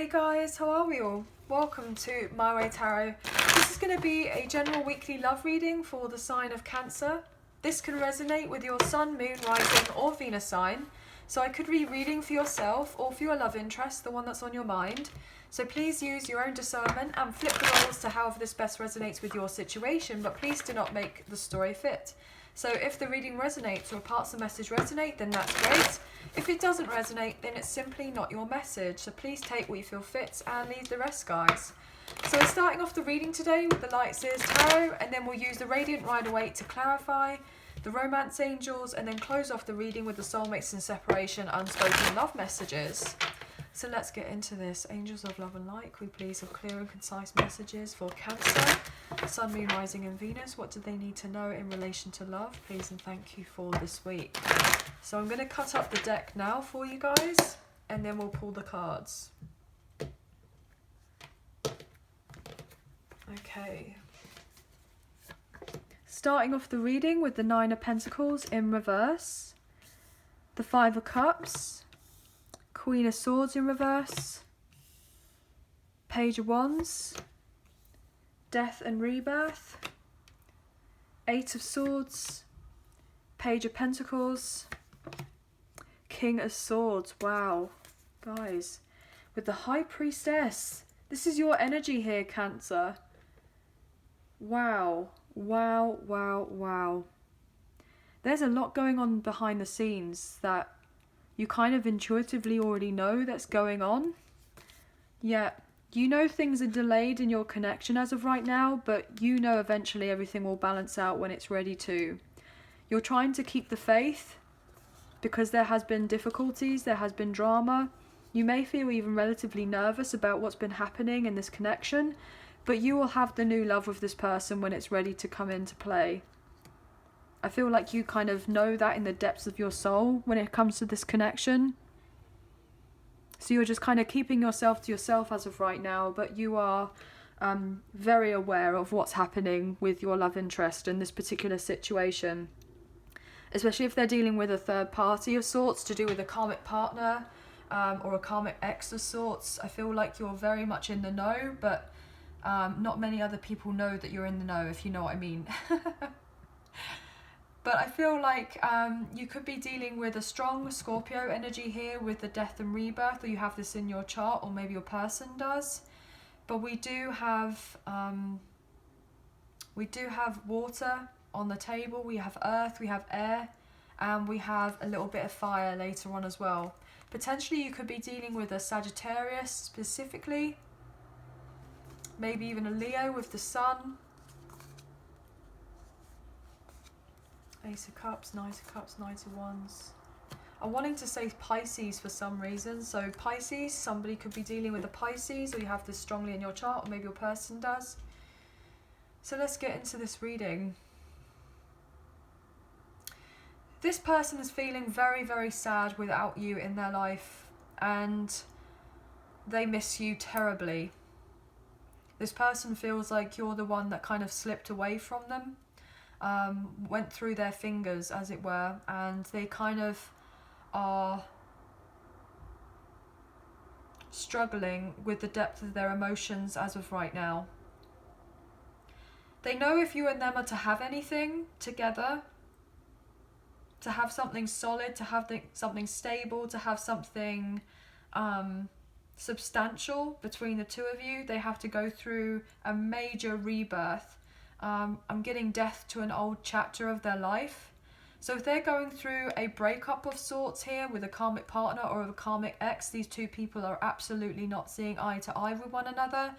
guys, how are we all? Welcome to My Way Tarot. This is going to be a general weekly love reading for the sign of Cancer. This can resonate with your Sun, Moon, Rising or Venus sign. So I could be reading for yourself or for your love interest, the one that's on your mind. So please use your own discernment and flip the roles to however this best resonates with your situation, but please do not make the story fit. So if the reading resonates or parts of the message resonate, then that's great. If it doesn't resonate, then it's simply not your message. So please take what you feel fits and leave the rest, guys. So we're starting off the reading today with the Light Seers Tarot, and then we'll use the Radiant Rider-Waite to clarify, the Romance Angels, and then close off the reading with the Soulmates and Separation Unspoken Love Messages. So let's get into this. Angels of Love and Light, can we please have clear and concise messages for Cancer, Sun, Moon, Rising and Venus? What do they need to know in relation to love? Please and thank you for this week. So I'm going to cut up the deck now for you guys, and then we'll pull the cards. Okay. Starting off the reading with the Nine of Pentacles in reverse, the Five of Cups, Queen of Swords in reverse, Page of Wands, Death and Rebirth, Eight of Swords, Page of Pentacles, King of Swords. Wow, guys, with the High Priestess. This is your energy here, Cancer. Wow, wow, wow, wow. There's a lot going on behind the scenes that you kind of intuitively already know that's going on. Yeah, you know things are delayed in your connection as of right now, but you know eventually everything will balance out when it's ready to. You're trying to keep the faith because there has been difficulties, there has been drama. You may feel even relatively nervous about what's been happening in this connection, but you will have the new love with this person when it's ready to come into play. I feel like you kind of know that in the depths of your soul when it comes to this connection. So you're just kind of keeping yourself to yourself as of right now, but you are very aware of what's happening with your love interest in this particular situation. Especially if they're dealing with a third party of sorts, to do with a karmic partner or a karmic ex of sorts. I feel like you're very much in the know, but not many other people know that you're in the know, if you know what I mean. But I feel like you could be dealing with a strong Scorpio energy here with the Death and Rebirth, or you have this in your chart, or maybe your person does. But we do have water on the table, we have earth, we have air, and we have a little bit of fire later on as well. Potentially you could be dealing with a Sagittarius specifically, maybe even a Leo with the Sun. Ace of Cups, Knight of Cups, Knight of Wands. I'm wanting to say Pisces for some reason. So Pisces, somebody could be dealing with a Pisces, or you have this strongly in your chart, or maybe your person does. So let's get into this reading. This person is feeling very, very sad without you in their life, and they miss you terribly. This person feels like you're the one that kind of slipped away from them. Went through their fingers, as it were, and they kind of are struggling with the depth of their emotions as of right now. They know if you and them are to have anything together, to have something solid, to have something stable, to have something substantial between the two of you, they have to go through a major rebirth. I'm getting death to an old chapter of their life. So if they're going through a breakup of sorts here with a karmic partner or a karmic ex, these two people are absolutely not seeing eye to eye with one another.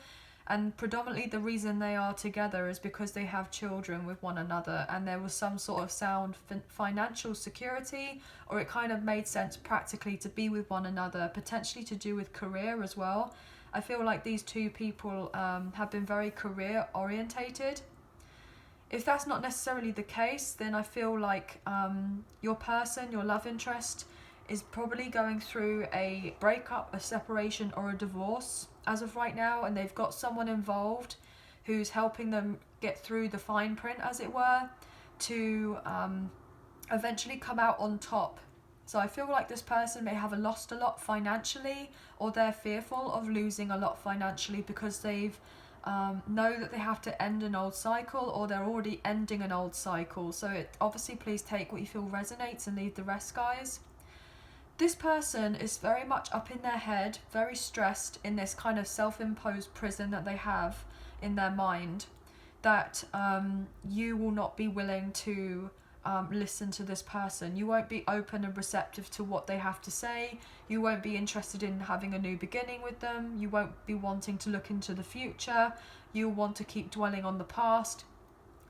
And predominantly the reason they are together is because they have children with one another, and there was some sort of sound financial security, or it kind of made sense practically to be with one another, potentially to do with career as well. I feel like these two people have been very career orientated. If that's not necessarily the case, then I feel like your person, your love interest, is probably going through a breakup, a separation, or a divorce as of right now, and they've got someone involved who's helping them get through the fine print, as it were, to eventually come out on top. So I feel like this person may have lost a lot financially, or they're fearful of losing a lot financially because they've know that they have to end an old cycle, or they're already ending an old cycle. So obviously please take what you feel resonates and leave the rest, guys. This person is very much up in their head, very stressed in this kind of self-imposed prison that they have in their mind, that you will not be willing to listen to this person. You won't be open and receptive to what they have to say. You won't be interested in having a new beginning with them. You won't be wanting to look into the future. You'll want to keep dwelling on the past.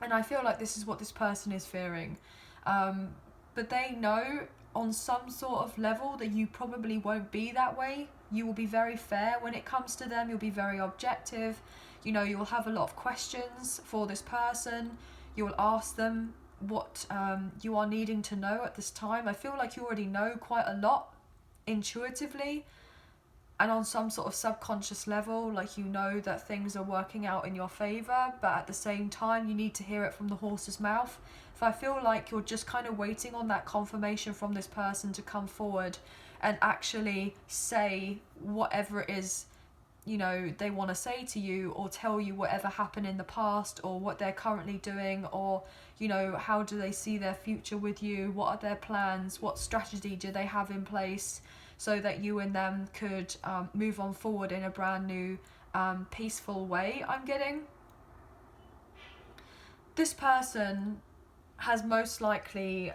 And I feel like this is what this person is fearing. But they know on some sort of level that you probably won't be that way. You will be very fair when it comes to them. You'll be very objective. You know, you'll have a lot of questions for this person. You'll ask them what you are needing to know at this time. I feel like you already know quite a lot intuitively and on some sort of subconscious level, like you know that things are working out in your favor, but at the same time you need to hear it from the horse's mouth. If I feel like you're just kind of waiting on that confirmation from this person to come forward and actually say whatever it is, you know, they want to say to you, or tell you whatever happened in the past, or what they're currently doing, or, you know, how do they see their future with you, what are their plans, what strategy do they have in place, so that you and them could move on forward in a brand new peaceful way. I'm getting this person has most likely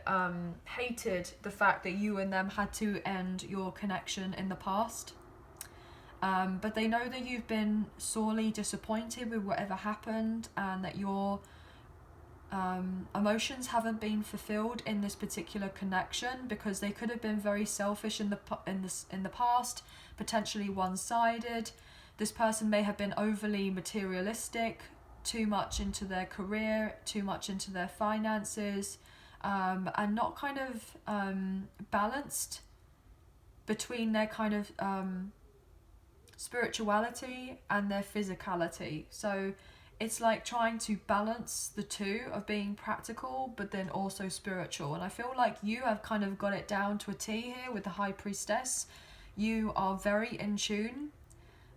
hated the fact that you and them had to end your connection in the past. But they know that you've been sorely disappointed with whatever happened, and that your emotions haven't been fulfilled in this particular connection, because they could have been very selfish in the past, potentially one-sided. This person may have been overly materialistic, too much into their career, too much into their finances, and not kind of balanced between their kind of spirituality and their physicality. So it's like trying to balance the two of being practical but then also spiritual. And I feel like you have kind of got it down to a T here with the High Priestess. You are very in tune,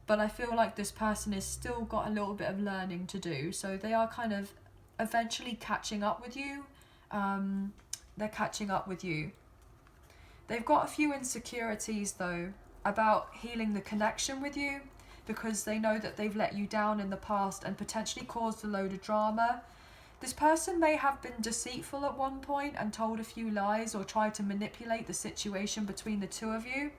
but I feel like this person has still got a little bit of learning to do. So they are kind of eventually catching up with you. They're catching up with you. They've got a few insecurities though about healing the connection with you, because they know that they've let you down in the past and potentially caused a load of drama. This person may have been deceitful at one point and told a few lies, or tried to manipulate the situation between the two of you.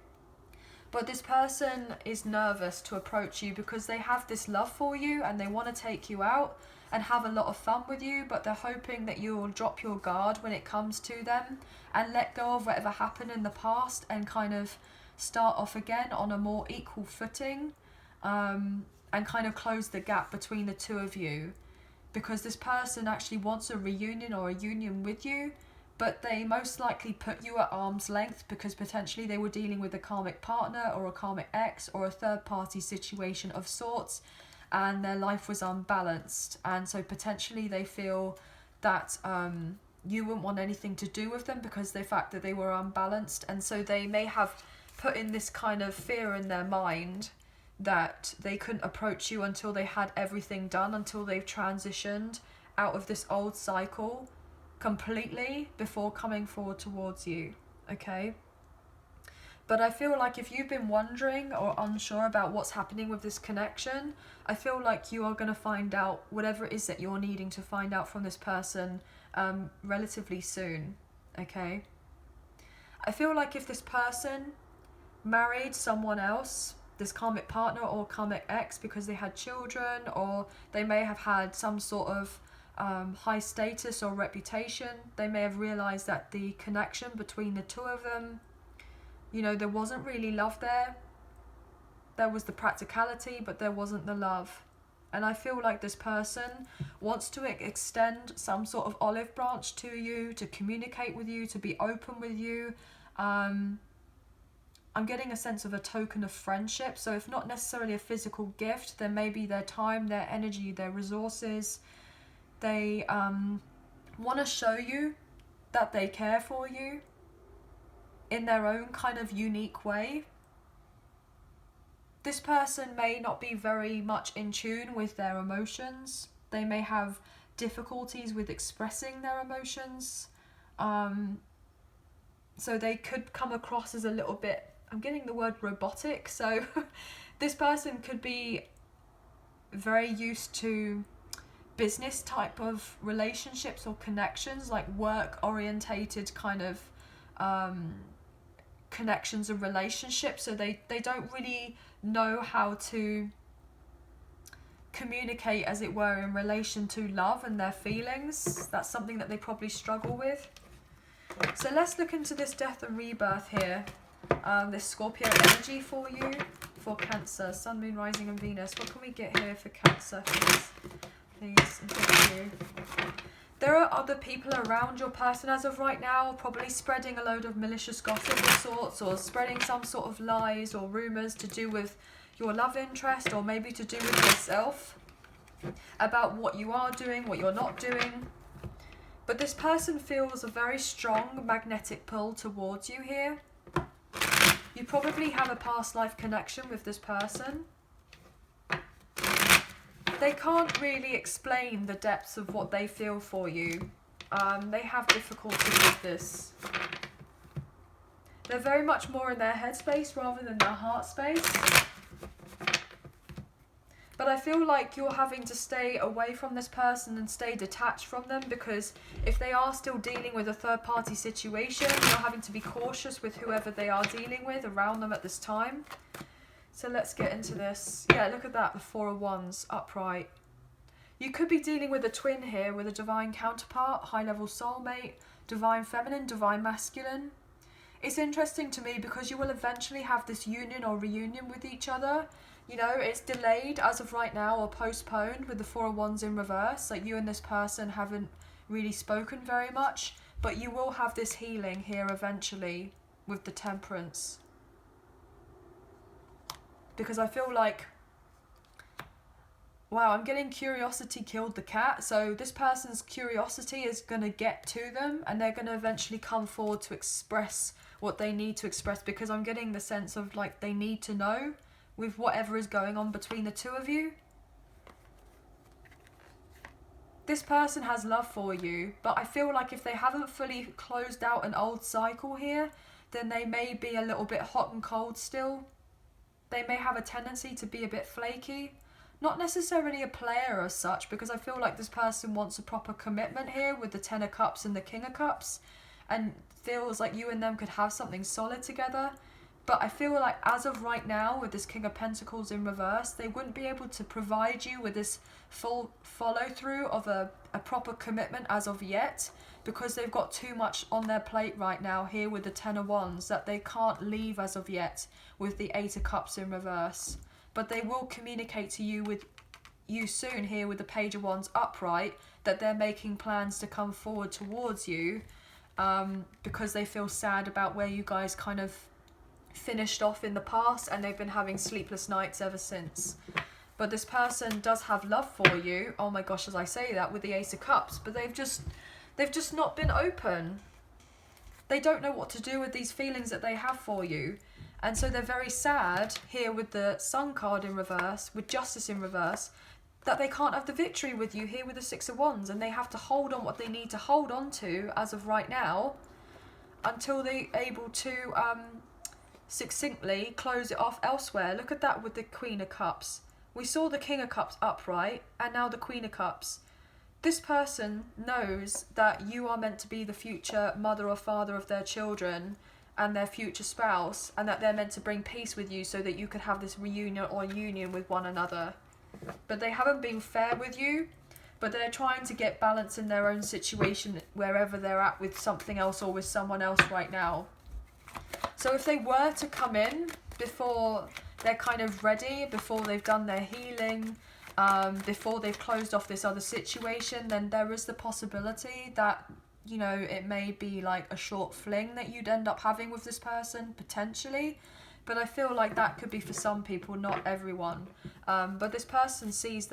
But this person is nervous to approach you because they have this love for you and they want to take you out and have a lot of fun with you, but they're hoping that you will drop your guard when it comes to them and let go of whatever happened in the past and kind of start off again on a more equal footing, and kind of close the gap between the two of you, because this person actually wants a reunion or a union with you, but they most likely put you at arm's length because potentially they were dealing with a karmic partner or a karmic ex or a third party situation of sorts, and their life was unbalanced, and so potentially they feel that you wouldn't want anything to do with them because the fact that they were unbalanced, and so they may have put in this kind of fear in their mind that they couldn't approach you until they had everything done, until they've transitioned out of this old cycle completely before coming forward towards you, okay? But I feel like if you've been wondering or unsure about what's happening with this connection, I feel like you are going to find out whatever it is that you're needing to find out from this person relatively soon, okay? I feel like if this person married someone else, this karmic partner or karmic ex, because they had children, or they may have had some sort of high status or reputation, they may have realized that the connection between the two of them, you know, there wasn't really love there. There was the practicality, but there wasn't the love. And I feel like this person wants to extend some sort of olive branch to you, to communicate with you, to be open with you. I'm getting a sense of a token of friendship. So if not necessarily a physical gift, then maybe their time, their energy, their resources. They want to show you that they care for you. in their own kind of unique way. This person may not be very much in tune with their emotions. They may have difficulties with expressing their emotions. So they could come across as a little bit, I'm getting the word robotic. So this person could be very used to business type of relationships or connections, like work orientated kind of connections and relationships. So they don't really know how to communicate, as it were, in relation to love and their feelings. That's something that they probably struggle with. So let's look into this death and rebirth here. This Scorpio energy for you, for Cancer, Sun, Moon, Rising and Venus. What can we get here for Cancer, please? Please, and thank you. There are other people around your person as of right now, probably spreading a load of malicious gossip of sorts, or spreading some sort of lies or rumours to do with your love interest, or maybe to do with yourself, about what you are doing, what you're not doing. But this person feels a very strong magnetic pull towards you here. You probably have a past life connection with this person. They can't really explain the depths of what they feel for you. They have difficulty with this. They're very much more in their head space rather than their heart space. But I feel like you're having to stay away from this person and stay detached from them, because if they are still dealing with a third-party situation, you're having to be cautious with whoever they are dealing with around them at this time. So let's get into this. Yeah, look at that, the Four of Wands, upright. You could be dealing with a twin here, with a divine counterpart, high-level soulmate, divine feminine, divine masculine. It's interesting to me because you will eventually have this union or reunion with each other. You know, it's delayed as of right now, or postponed with the Four of Wands in reverse. Like, you and this person haven't really spoken very much, but you will have this healing here eventually with the Temperance. Because I feel like, wow, I'm getting curiosity killed the cat. So this person's curiosity is going to get to them, and they're going to eventually come forward to express what they need to express, because I'm getting the sense of like they need to know with whatever is going on between the two of you. This person has love for you, but I feel like if they haven't fully closed out an old cycle here, then they may be a little bit hot and cold still. They may have a tendency to be a bit flaky. Not necessarily a player as such, because I feel like this person wants a proper commitment here with the Ten of Cups and the King of Cups, and feels like you and them could have something solid together. But I feel like as of right now, with this King of Pentacles in reverse, they wouldn't be able to provide you with this full follow-through of a proper commitment as of yet, because they've got too much on their plate right now here with the Ten of Wands that they can't leave as of yet with the Eight of Cups in reverse. But they will communicate to you soon here with the Page of Wands upright that they're making plans to come forward towards you, because they feel sad about where you guys kind of finished off in the past, and they've been having sleepless nights ever since. But this person does have love for you. Oh my gosh, as I say that, with the Ace of Cups, but they've just not been open. They don't know what to do with these feelings that they have for you. And so they're very sad here with the Sun card in reverse, with Justice in reverse, that they can't have the victory with you here with the Six of Wands, and they have to hold on what they need to hold on to as of right now until they're able to succinctly close it off elsewhere. Look at that with the Queen of Cups. We saw the King of Cups upright, and now the Queen of Cups. This person knows that you are meant to be the future mother or father of their children and their future spouse, and that they're meant to bring peace with you so that you could have this reunion or union with one another. But they haven't been fair with you, but they're trying to get balance in their own situation wherever they're at with something else or with someone else right now. So if they were to come in before they're kind of ready, before they've done their healing, before they've closed off this other situation, then there is the possibility that, you know, it may be like a short fling that you'd end up having with this person, potentially. But I feel like that could be for some people, not everyone. But this person sees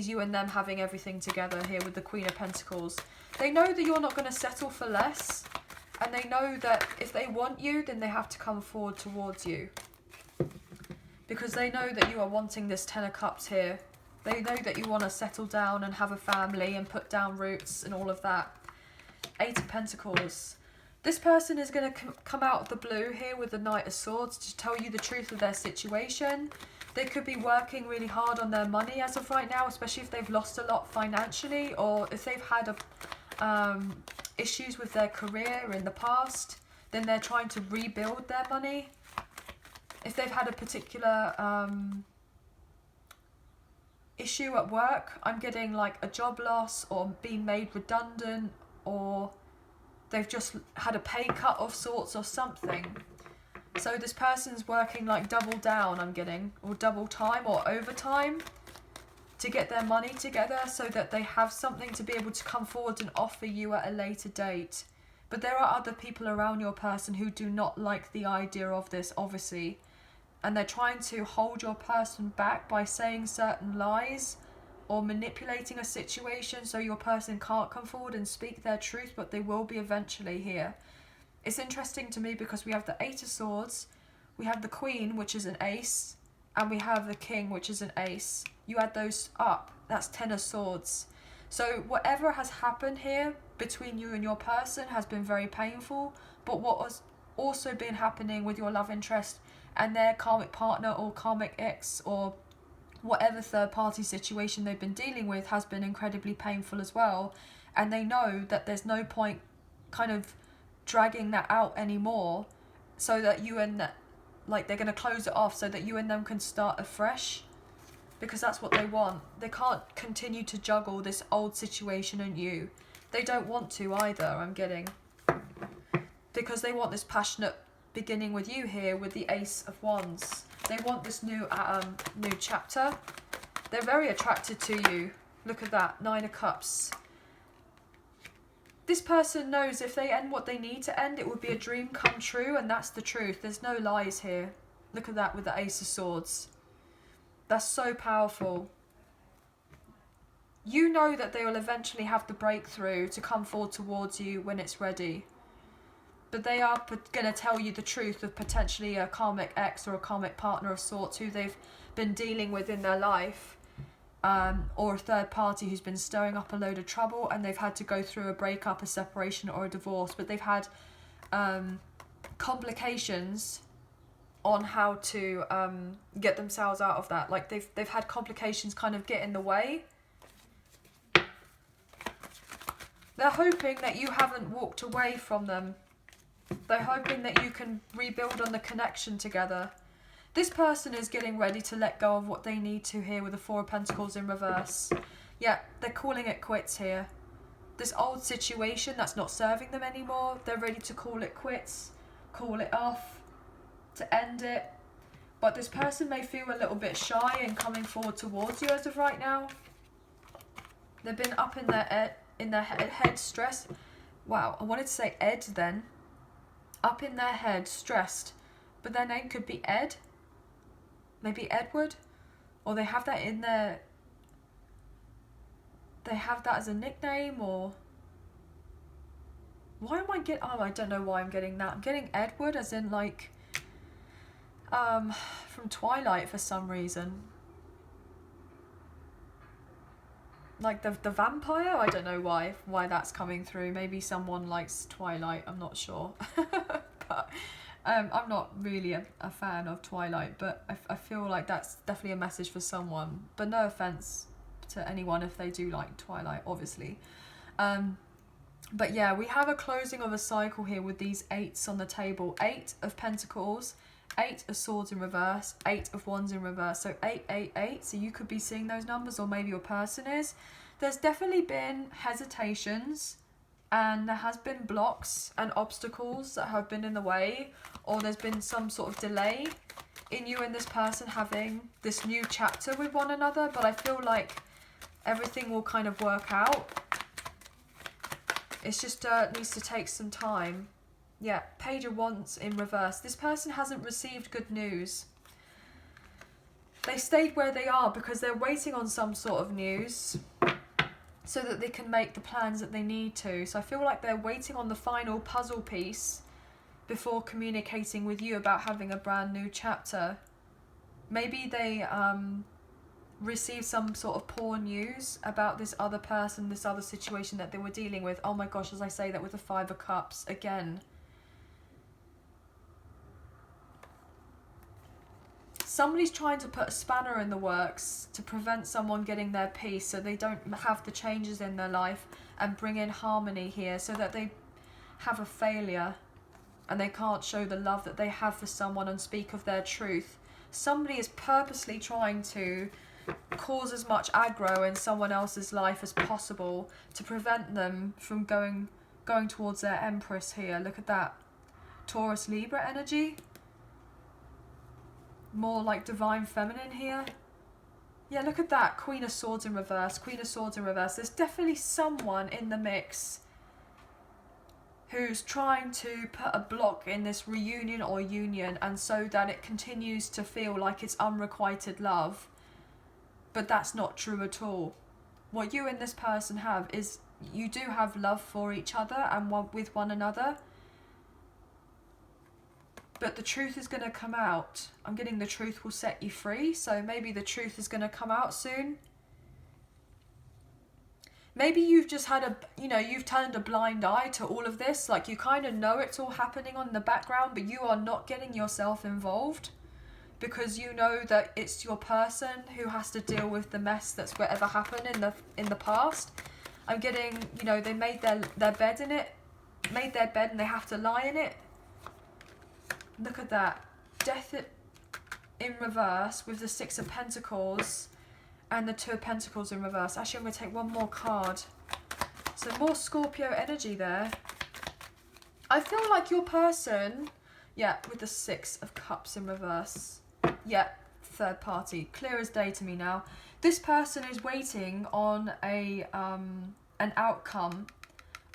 you and them having everything together here with the Queen of Pentacles. They know that you're not going to settle for less. And they know that if they want you, then they have to come forward towards you. Because they know that you are wanting this Ten of Cups here. They know that you want to settle down and have a family and put down roots and all of that. Eight of Pentacles. This person is going to come out of the blue here with the Knight of Swords to tell you the truth of their situation. They could be working really hard on their money as of right now, especially if they've lost a lot financially, or if they've had issues with their career in the past, then they're trying to rebuild their money. If they've had a particular issue at work, I'm getting like a job loss or being made redundant, or they've just had a pay cut of sorts or something. So this person's working like double down, I'm getting, or double time or overtime to get their money together so that they have something to be able to come forward and offer you at a later date. But there are other people around your person who do not like the idea of this, obviously. And they're trying to hold your person back by saying certain lies or manipulating a situation so your person can't come forward and speak their truth, but they will be eventually here. It's interesting to me because we have the Eight of Swords, we have the Queen, which is an ace, and we have the King, which is an ace. You add those up, that's 10 of Swords. So whatever has happened here between you and your person has been very painful, but what has also been happening with your love interest and their karmic partner or karmic ex or whatever third party situation they've been dealing with has been incredibly painful as well. And they know that there's no point kind of dragging that out anymore, so that you and that, like, they're going to close it off so that you and them can start afresh, because that's what they want. They can't continue to juggle this old situation and you. They don't want to either, I'm getting, because they want this passionate beginning with you here with the Ace of Wands. They want this new chapter. They're very attracted to you. Look at that, Nine of Cups. This person knows if they end what they need to end, it would be a dream come true, and that's the truth. There's no lies here. Look at that with the Ace of Swords. That's so powerful. You know that they will eventually have the breakthrough to come forward towards you when it's ready. But they are going to tell you the truth of potentially a karmic ex or a karmic partner of sorts who they've been dealing with in their life. Or a third party who's been stirring up a load of trouble and they've had to go through a breakup, a separation or a divorce, but they've had complications on how to get themselves out of that. Like they've had complications kind of get in the way. They're hoping that you haven't walked away from them. They're hoping that you can rebuild on the connection together. This person is getting ready to let go of what they need to here with the Four of Pentacles in reverse. Yeah, they're calling it quits here. This old situation that's not serving them anymore, they're ready to call it quits, call it off, to end it. But this person may feel a little bit shy in coming forward towards you as of right now. They've been up in their head stressed. Wow, I wanted to say Ed then. Up in their head, stressed. But their name could be Ed. Maybe Edward, or they have that in their, they have that as a nickname, or why am I getting, oh, I don't know why I'm getting that. I'm getting Edward as in like, from Twilight for some reason. Like the vampire, I don't know why that's coming through. Maybe someone likes Twilight, I'm not sure. But I'm not really a fan of Twilight, but I feel like that's definitely a message for someone. But no offense to anyone if they do like Twilight, obviously. But yeah, we have a closing of a cycle here with these eights on the table. Eight of Pentacles, Eight of Swords in reverse, Eight of Wands in reverse. So 888. So you could be seeing those numbers, or maybe your person is. There's definitely been hesitations, and there has been blocks and obstacles that have been in the way, or there's been some sort of delay in you and this person having this new chapter with one another. But I feel like everything will kind of work out. It's just needs to take some time. Yeah, Page of Wands in reverse. This person hasn't received good news. They stayed where they are because they're waiting on some sort of news. so that they can make the plans that they need to. So I feel like they're waiting on the final puzzle piece before communicating with you about having a brand new chapter. Maybe they received some sort of poor news about this other person, this other situation that they were dealing with. Oh my gosh, as I say that with the Five of Cups again. Somebody's trying to put a spanner in the works to prevent someone getting their peace, so they don't have the changes in their life, and bring in harmony here so that they have a failure and they can't show the love that they have for someone and speak of their truth. Somebody is purposely trying to cause as much aggro in someone else's life as possible to prevent them from going towards their Empress here. Look at that. Taurus Libra energy. More like divine feminine here. Yeah, look at that. Queen of Swords in reverse. Queen of Swords in reverse. There's definitely someone in the mix who's trying to put a block in this reunion or union, and so that it continues to feel like it's unrequited love. But that's not true at all. What you and this person have is, you do have love for each other and with one another. But the truth is going to come out. I'm getting the truth will set you free. So maybe the truth is going to come out soon. Maybe you've just had you've turned a blind eye to all of this. Like, you kind of know it's all happening on the background, but you are not getting yourself involved because you know that it's your person who has to deal with the mess that's whatever happened in the past. I'm getting, they made their bed in it, made their bed and they have to lie in it. Look at that. Death in reverse with the Six of Pentacles and the Two of Pentacles in reverse. Actually, I'm going to take one more card. So more Scorpio energy there. I feel like your person, yeah, with the Six of Cups in reverse. Yeah, third party. Clear as day to me now. This person is waiting on an outcome,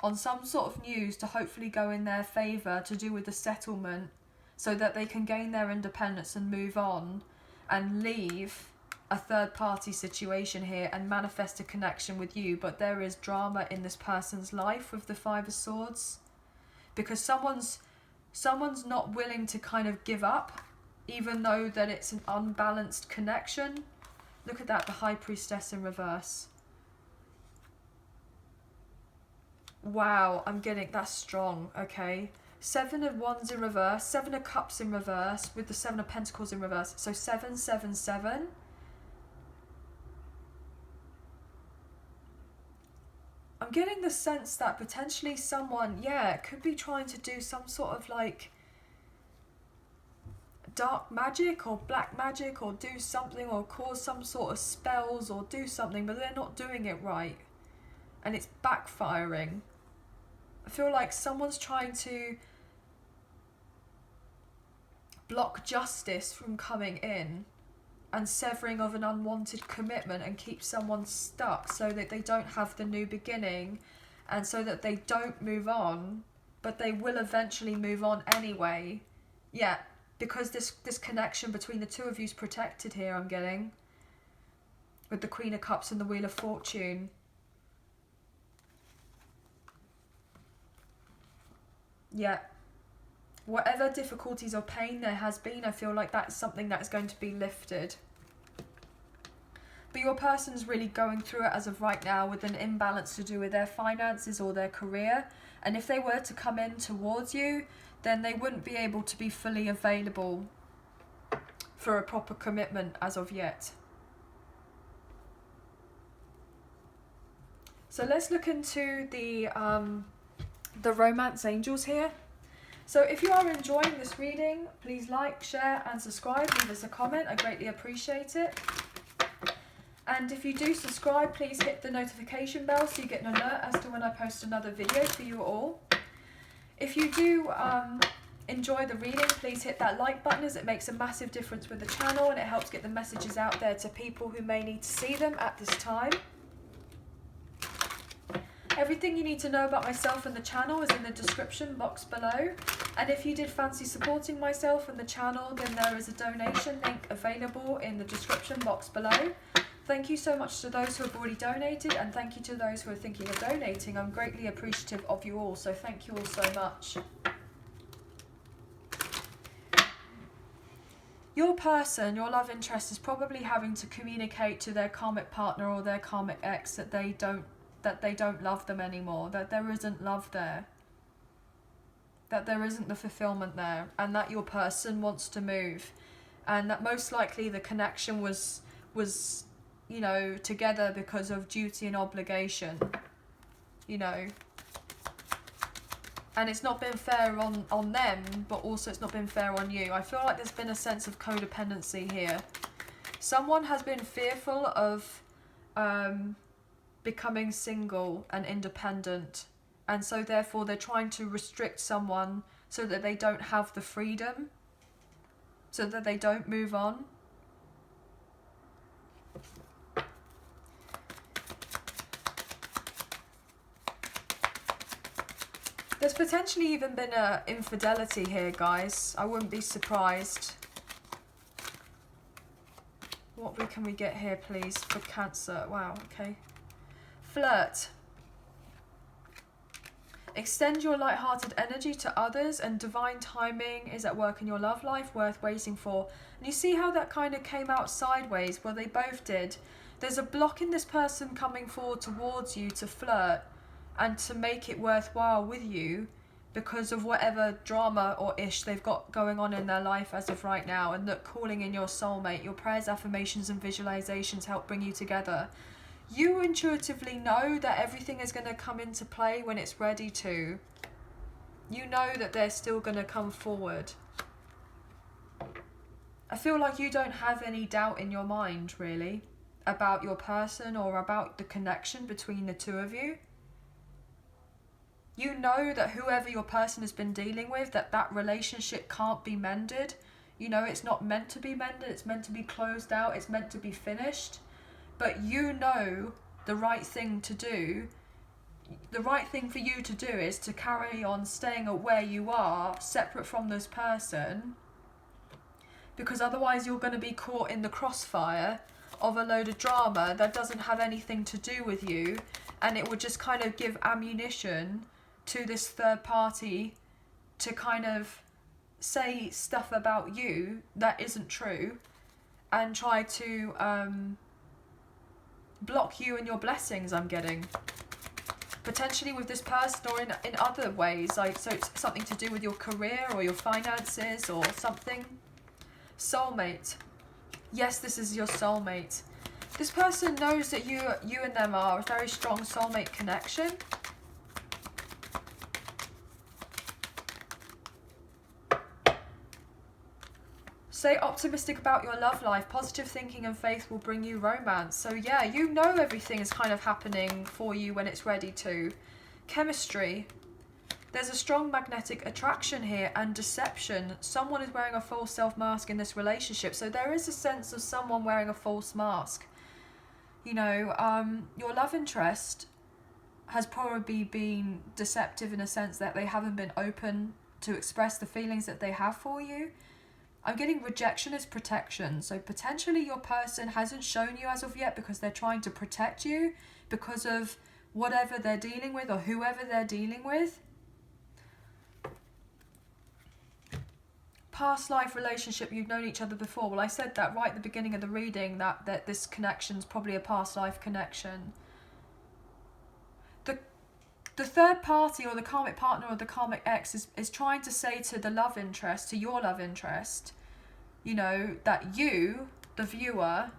on some sort of news to hopefully go in their favour to do with the settlement, so that they can gain their independence and move on and leave a third party situation here and manifest a connection with you. But there is drama in this person's life with the Five of Swords, because someone's not willing to kind of give up, even though that it's an unbalanced connection. Look at that, the High Priestess in reverse. Wow, I'm getting, that's strong, okay. Seven of Wands in reverse, Seven of Cups in reverse with the Seven of Pentacles in reverse. So 7, 7, 7. I'm getting the sense that potentially someone, yeah, could be trying to do some sort of like dark magic or black magic, or do something, or cause some sort of spells, or do something, but they're not doing it right. And it's backfiring. I feel like someone's trying to block justice from coming in and severing of an unwanted commitment, and keep someone stuck so that they don't have the new beginning, and so that they don't move on, but they will eventually move on anyway. Yeah, because this connection between the two of you is protected here, I'm getting, with the Queen of Cups and the Wheel of Fortune. Yeah. Whatever difficulties or pain there has been, I feel like that's something that is going to be lifted. But your person's really going through it as of right now with an imbalance to do with their finances or their career. And if they were to come in towards you, then they wouldn't be able to be fully available for a proper commitment as of yet. So let's look into the romance angels here. So if you are enjoying this reading, please like, share and subscribe. Leave us a comment, I greatly appreciate it. And if you do subscribe, please hit the notification bell so you get an alert as to when I post another video for you all. If you do enjoy the reading, please hit that like button, as it makes a massive difference with the channel, and it helps get the messages out there to people who may need to see them at this time. Everything you need to know about myself and the channel is in the description box below. And if you did fancy supporting myself and the channel, then there is a donation link available in the description box below. Thank you so much to those who have already donated, and thank you to those who are thinking of donating. I'm greatly appreciative of you all, so thank you all so much. Your person, your love interest, is probably having to communicate to their karmic partner or their karmic ex that they don't love them anymore, that there isn't love there, that there isn't the fulfillment there, and that your person wants to move, and that most likely the connection was you know, together because of duty and obligation, you know. And it's not been fair on them, but also it's not been fair on you. I feel like there's been a sense of codependency here. Someone has been fearful of becoming single and independent, and so therefore they're trying to restrict someone so that they don't have the freedom, so that they don't move on. There's potentially even been a infidelity here, guys. I wouldn't be surprised. What can we get here, please, for Cancer? Wow, okay. Flirt. Extend your light-hearted energy to others, and divine timing is at work in your love life, worth waiting for. And you see how that kind of came out sideways? Well, they both did. There's a block in this person coming forward towards you to flirt and to make it worthwhile with you because of whatever drama or ish they've got going on in their life as of right now. And that calling in your soulmate, your prayers, affirmations and visualizations help bring you together. You intuitively know that everything is going to come into play when it's ready to. You know that they're still going to come forward. I feel like you don't have any doubt in your mind, really, about your person or about the connection between the two of you. You know that whoever your person has been dealing with, that relationship can't be mended. You know it's not meant to be mended, it's meant to be closed out, it's meant to be finished. But you know the right thing to do. The right thing for you to do is to carry on staying at where you are, separate from this person, because otherwise you're going to be caught in the crossfire of a load of drama that doesn't have anything to do with you, and it would just kind of give ammunition to this third party to kind of say stuff about you that isn't true and try to block you and your blessings, I'm getting. Potentially with this person or in other ways, like so it's something to do with your career or your finances or something. Soulmate. Yes, this is your soulmate. This person knows that you and them are a very strong soulmate connection. Stay optimistic about your love life. Positive thinking and faith will bring you romance. So yeah, you know everything is kind of happening for you when it's ready to. Chemistry. There's a strong magnetic attraction here and deception. Someone is wearing a false self-mask in this relationship. So there is a sense of someone wearing a false mask. You know, your love interest has probably been deceptive in a sense that they haven't been open to express the feelings that they have for you. I'm getting rejection as protection. So potentially your person hasn't shown you as of yet because they're trying to protect you because of whatever they're dealing with or whoever they're dealing with. Past life relationship, you've known each other before. Well, I said that right at the beginning of the reading, that this connection's probably a past life connection. The third party or the karmic partner or the karmic ex is trying to say to the love interest, to your love interest, you know, that you, the viewer,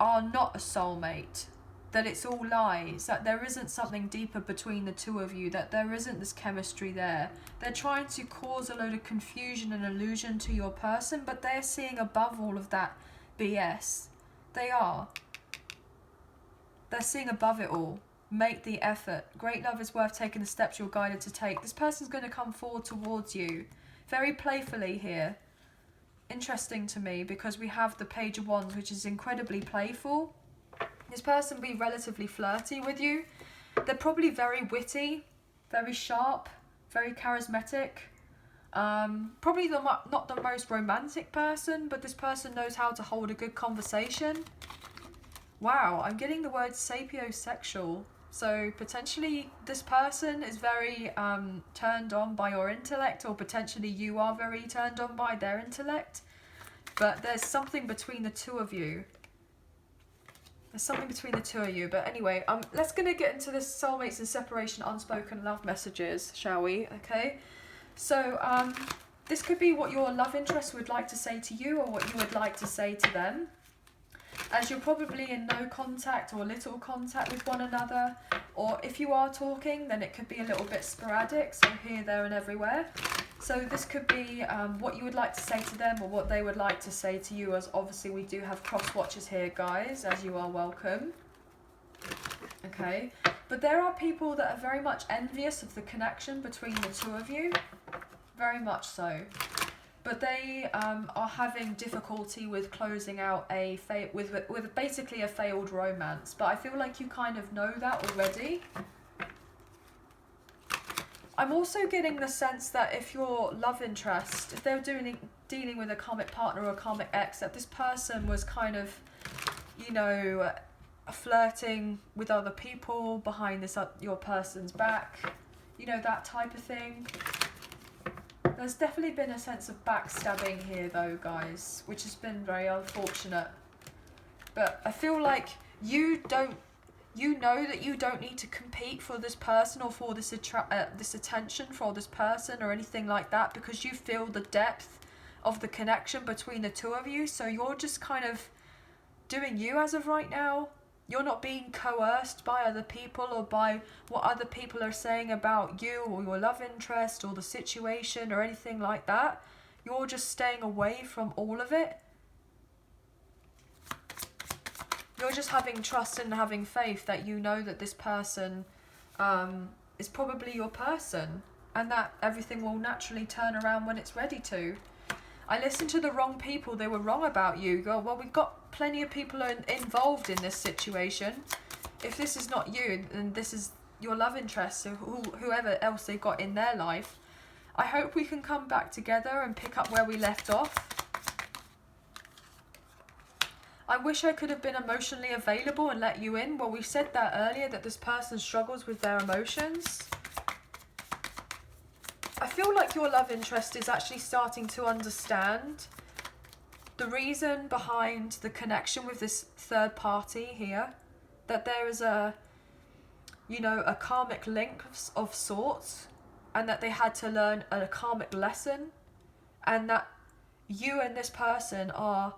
are not a soulmate, that it's all lies, that there isn't something deeper between the two of you, that there isn't this chemistry there. They're trying to cause a load of confusion and illusion to your person, but they're seeing above all of that BS. They are. They're seeing above it all. Make the effort. Great love is worth taking the steps you're guided to take. This person's going to come forward towards you very playfully here. Interesting to me because we have the Page of Wands, which is incredibly playful. This person will be relatively flirty with you. They're probably very witty, very sharp, very charismatic. Probably not the most romantic person, but this person knows how to hold a good conversation. Wow, I'm getting the word sapiosexual. So potentially this person is very turned on by your intellect, or potentially you are very turned on by their intellect. But there's something between the two of you. There's something between the two of you. But anyway, let's gonna get into this soulmates and separation unspoken love messages, shall we? Okay. So this could be what your love interest would like to say to you, or what you would like to say to them. As you're probably in no contact or little contact with one another, or if you are talking, then it could be a little bit sporadic, so here, there and everywhere. So this could be what you would like to say to them, or what they would like to say to you, as obviously we do have cross watchers here, guys, as you are welcome. Okay, but there are people that are very much envious of the connection between the two of you, very much so. But they are having difficulty with closing out with basically a failed romance. But I feel like you kind of know that already. I'm also getting the sense that if your love interest, if they're dealing with a karmic partner or a karmic ex, that this person was kind of, you know, flirting with other people behind your person's back, you know, that type of thing. There's definitely been a sense of backstabbing here though, guys, which has been very unfortunate. But I feel like you know that you don't need to compete for this person, or for this attention for this person or anything like that, because you feel the depth of the connection between the two of you. So you're just kind of doing you as of right now. You're not being coerced by other people, or by what other people are saying about you or your love interest or the situation or anything like that. You're just staying away from all of it. You're just having trust and having faith that you know that this person is probably your person, and that everything will naturally turn around when it's ready to. I listened to the wrong people. They were wrong about you. Well, we've got plenty of people involved in this situation. If this is not you, and this is your love interest, so whoever else they got in their life, I hope we can come back together and pick up where we left off. I wish I could have been emotionally available and let you in. Well, we said that earlier, that this person struggles with their emotions. I feel like your love interest is actually starting to understand the reason behind the connection with this third party here. That there is a karmic link of sorts, and that they had to learn a karmic lesson, and that you and this person are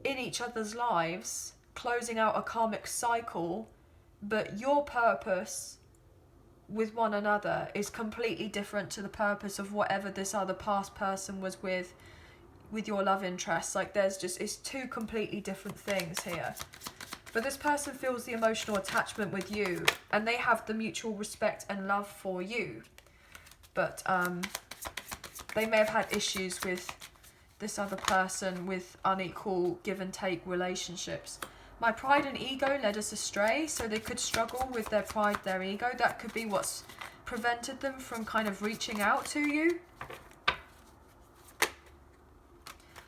in each other's lives, closing out a karmic cycle, but your purpose with one another is completely different to the purpose of whatever this other past person was with your love interest. Like, it's two completely different things here. But this person feels the emotional attachment with you, and they have the mutual respect and love for you. But they may have had issues with this other person, with unequal give and take relationships. My pride and ego led us astray, so they could struggle with their pride, their ego. That could be what's prevented them from kind of reaching out to you.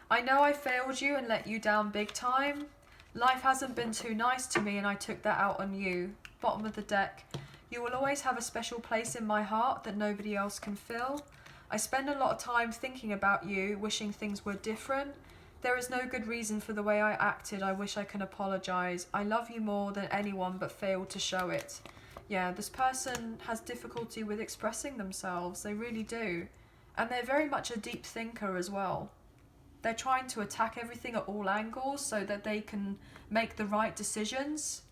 I know I failed you and let you down big time. Life hasn't been too nice to me, and I took that out on you. Bottom of the deck. You will always have a special place in my heart that nobody else can fill. I spend a lot of time thinking about you, wishing things were different. There is no good reason for the way I acted. I wish I can apologise. I love you more than anyone, but failed to show it. Yeah, this person has difficulty with expressing themselves. They really do. And they're very much a deep thinker as well. They're trying to attack everything at all angles so that they can make the right decisions.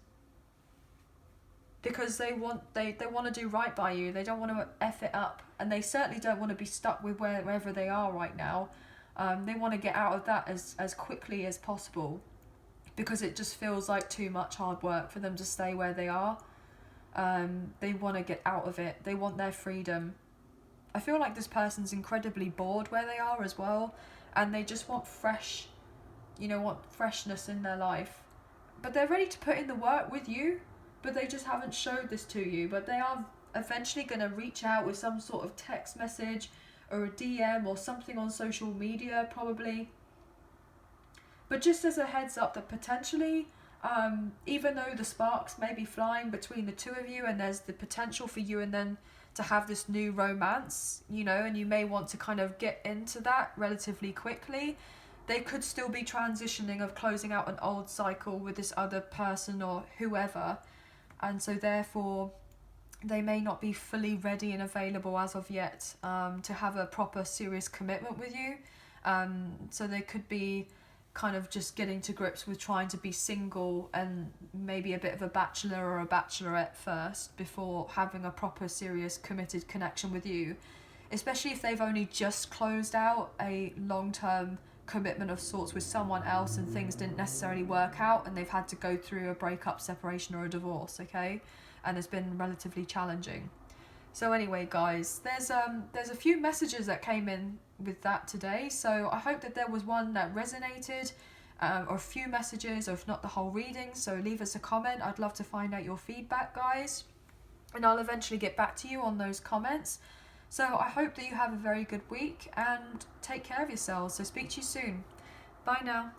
Because they want to do right by you. They don't want to F it up. And they certainly don't want to be stuck with wherever they are right now. They want to get out of that as quickly as possible, because it just feels like too much hard work for them to stay where they are. They want to get out of it. They want their freedom. I feel like this person's incredibly bored where they are as well, and they just want freshness in their life. But they're ready to put in the work with you, but they just haven't showed this to you. But they are eventually going to reach out with some sort of text message or a DM or something on social media, probably. But just as a heads up, that potentially even though the sparks may be flying between the two of you and there's the potential for you and then to have this new romance, you know, and you may want to kind of get into that relatively quickly, they could still be transitioning of closing out an old cycle with this other person or whoever, and so therefore they may not be fully ready and available as of yet to have a proper serious commitment with you. So they could be kind of just getting to grips with trying to be single and maybe a bit of a bachelor or a bachelorette first before having a proper serious committed connection with you, especially if they've only just closed out a long-term commitment of sorts with someone else and things didn't necessarily work out and they've had to go through a breakup, separation or a divorce, okay, and it's been relatively challenging. So anyway, guys, there's a few messages that came in with that today, so I hope that there was one that resonated, or a few messages, or if not the whole reading. So leave us a comment. I'd love to find out your feedback, guys, and I'll eventually get back to you on those comments. So I hope that you have a very good week and take care of yourselves. So speak to you soon. Bye now.